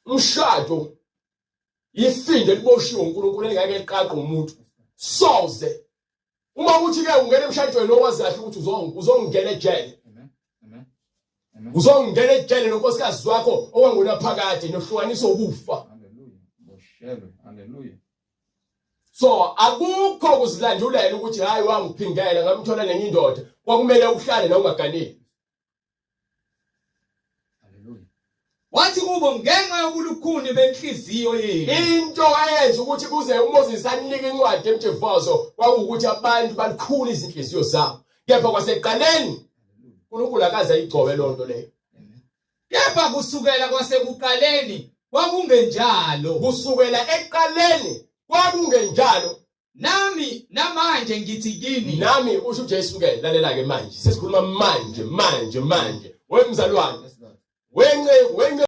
umshado ifindo eliboshiwe uNkulunkulu engeke liqaqe umuntu soze uma uthi ke ungena emshadweni okwazi kahle ukuthi uzongena ejele uzongena ejele nonkosikazi wakho owangena phakathi nohlukanisa ukufa. Hallelujah. So akukho kuzilandulela ukuthi hayi wangiphingela ngamthola nenye indoda kwakumele uhlale na ungaganeli. Wathi kubo ngenxa yobulukhuni benhliziyo yenu. Into ayenza ukuthi kuze uMoses anike incwadi emjevazo kwakuwukuthi abantu balikhuni izinhliziyo zabo. Kepha kwasekuqaleni uNkulunkulu akaze ayigcobe lonto leyo. Kepha kusukela kwasekuqaleni kwakungenjalo. Kusukela eqaleni kwakungenjalo. Nami namanje ngithi kini. Nami usho uJesu ke lalela ke manje. Sesikhuluma manje. Wemzalwane. Wence